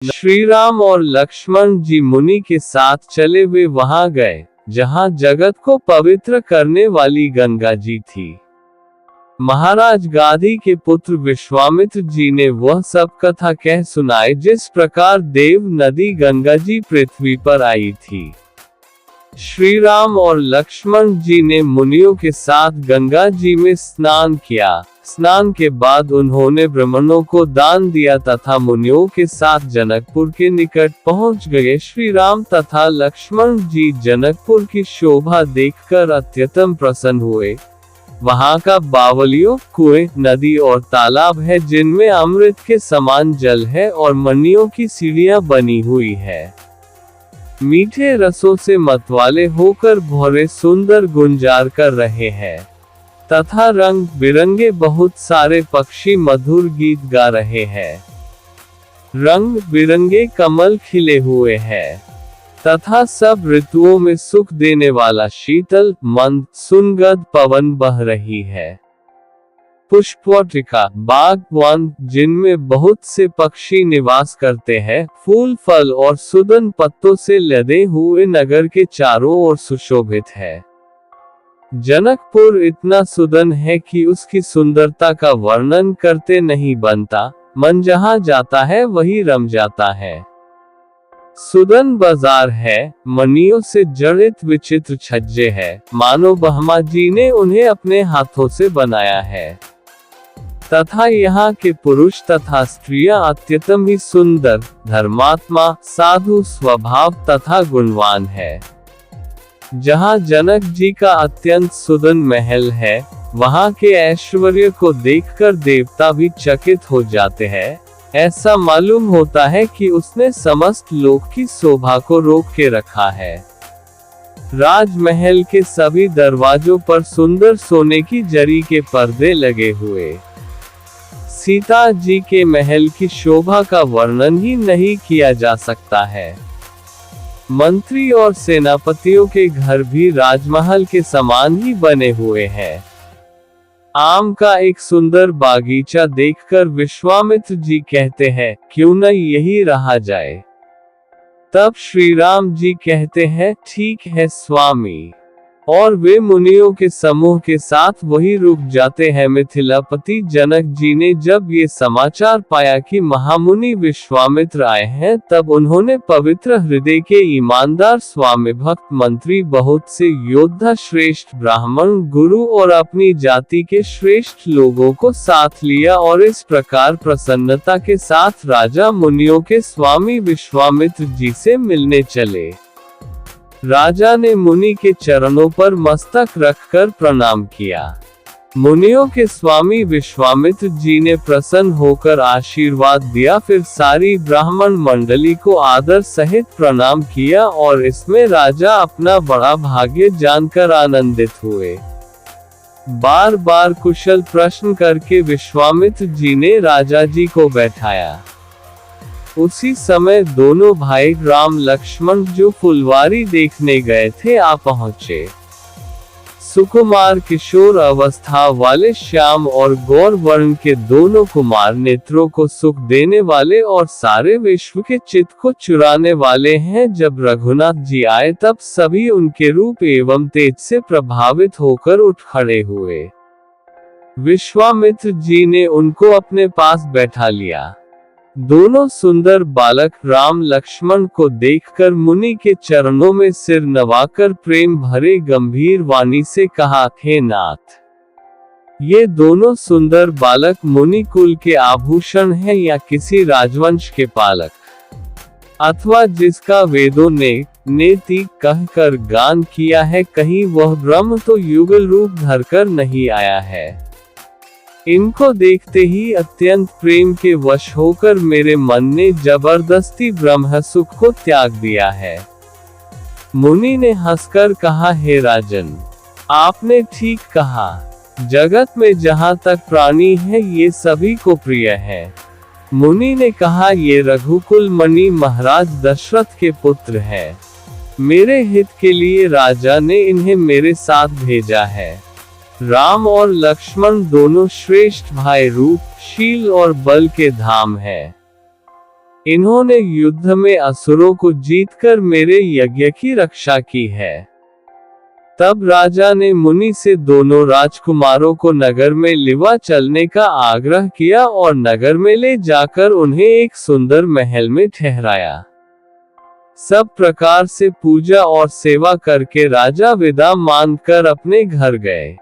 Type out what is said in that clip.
श्री राम और लक्ष्मण जी मुनि के साथ चले वे वहां गए जहां जगत को पवित्र करने वाली गंगा जी थी। महाराज गाधी के पुत्र विश्वामित्र जी ने वह सब कथा कह सुनाई जिस प्रकार देव नदी गंगा जी पृथ्वी पर आई थी। श्री राम और लक्ष्मण जी ने मुनियों के साथ गंगा जी में स्नान किया। स्नान के बाद उन्होंने ब्राह्मणों को दान दिया तथा मुनियों के साथ जनकपुर के निकट पहुंच गए। श्री राम तथा लक्ष्मण जी जनकपुर की शोभा देखकर अत्यंत प्रसन्न हुए। वहां का बावलियों, कुएं, नदी और तालाब है जिनमें अमृत के समान जल है और मणियों की सीढ़ियां बनी हुई है। मीठे रसों से मतवाले होकर भौरे सुंदर गुंजार कर रहे हैं तथा रंग बिरंगे बहुत सारे पक्षी मधुर गीत गा रहे हैं। रंग बिरंगे कमल खिले हुए हैं तथा सब ऋतुओं में सुख देने वाला शीतल मंद सुगंध पवन बह रही है। पुष्पवाटिका, बाग, वन जिनमें बहुत से पक्षी निवास करते हैं, फूल, फल और सुगंध पत्तों से लदे हुए नगर के चारों ओर सुशोभित है। जनकपुर इतना सुंदर है कि उसकी सुंदरता का वर्णन करते नहीं बनता। मन जहां जाता है वही रम जाता है। सुंदर बाजार है, मणियों से जड़ित विचित्र छज्जे है, मानो ब्रह्मा जी ने उन्हें अपने हाथों से बनाया है। तथा यहाँ के पुरुष तथा स्त्रियां अत्यंत ही सुंदर, धर्मात्मा, साधु स्वभाव तथा गुणवान है। जहाँ जनक जी का अत्यंत सुंदर महल है, वहाँ के ऐश्वर्य को देखकर देवता भी चकित हो जाते हैं। ऐसा मालूम होता है कि उसने समस्त लोक की शोभा को रोक के रखा है। राजमहल के सभी दरवाजों पर सुंदर सोने की जरी के पर्दे लगे हुए। सीता जी के महल की शोभा का वर्णन ही नहीं किया जा सकता है। मंत्री और सेनापतियों के घर भी राजमहल के समान ही बने हुए हैं। आम का एक सुंदर बागीचा देखकर विश्वामित्र जी कहते हैं, क्यों न यही रहा जाए। तब श्री राम जी कहते हैं, ठीक है स्वामी। और वे मुनियों के समूह के साथ वही रुक जाते हैं। मिथिलापति जनक जी ने जब ये समाचार पाया कि महामुनि विश्वामित्र आए हैं, तब उन्होंने पवित्र हृदय के ईमानदार स्वामी भक्त मंत्री, बहुत से योद्धा, श्रेष्ठ ब्राह्मण, गुरु और अपनी जाति के श्रेष्ठ लोगों को साथ लिया और इस प्रकार प्रसन्नता के साथ राजा मुनियों के स्वामी विश्वामित्र जी से मिलने चले। राजा ने मुनि के चरणों पर मस्तक रखकर प्रणाम किया। मुनियों के स्वामी विश्वामित्र जी ने प्रसन्न होकर आशीर्वाद दिया। फिर सारी ब्राह्मण मंडली को आदर सहित प्रणाम किया और इसमें राजा अपना बड़ा भाग्य जानकर आनंदित हुए। बार बार कुशल प्रश्न करके विश्वामित्र जी ने राजा जी को बैठाया। उसी समय दोनों भाई राम लक्ष्मण जो फुलवारी देखने गए थे आ पहुँचे। सुकुमार किशोर अवस्था वाले श्याम और गौर वर्ण के दोनों कुमार नेत्रों को सुख देने वाले और सारे विश्व के चित्त को चुराने वाले हैं। जब रघुनाथ जी आए तब सभी उनके रूप एवं तेज से प्रभावित होकर उठ खड़े हुए। विश्वामित्र जी ने उनको अपने पास बैठा लिया। दोनों सुंदर बालक राम लक्ष्मण को देखकर मुनि के चरणों में सिर नवाकर प्रेम भरे गंभीर वाणी से कहा, हे नाथ, ये दोनों सुंदर बालक मुनि कुल के आभूषण हैं या किसी राजवंश के पालक, अथवा जिसका वेदों ने नेति कहकर गान किया है, कहीं वह ब्रह्म तो युगल रूप धरकर नहीं आया है। इनको देखते ही अत्यंत प्रेम के वश होकर मेरे मन ने जबरदस्ती ब्रह्म सुख को त्याग दिया है। मुनि ने हंसकर कहा, हे राजन, आपने ठीक कहा। जगत में जहाँ तक प्राणी है ये सभी को प्रिय है। मुनि ने कहा, ये रघुकुल मणि महाराज दशरथ के पुत्र है। मेरे हित के लिए राजा ने इन्हें मेरे साथ भेजा है। राम और लक्ष्मण दोनों श्रेष्ठ भाई रूप, शील और बल के धाम है। इन्होंने युद्ध में असुरों को जीतकर मेरे यज्ञ की रक्षा की है। तब राजा ने मुनि से दोनों राजकुमारों को नगर में लिवा चलने का आग्रह किया और नगर में ले जाकर उन्हें एक सुंदर महल में ठहराया। सब प्रकार से पूजा और सेवा करके राजा विदा मांगकर अपने घर गए।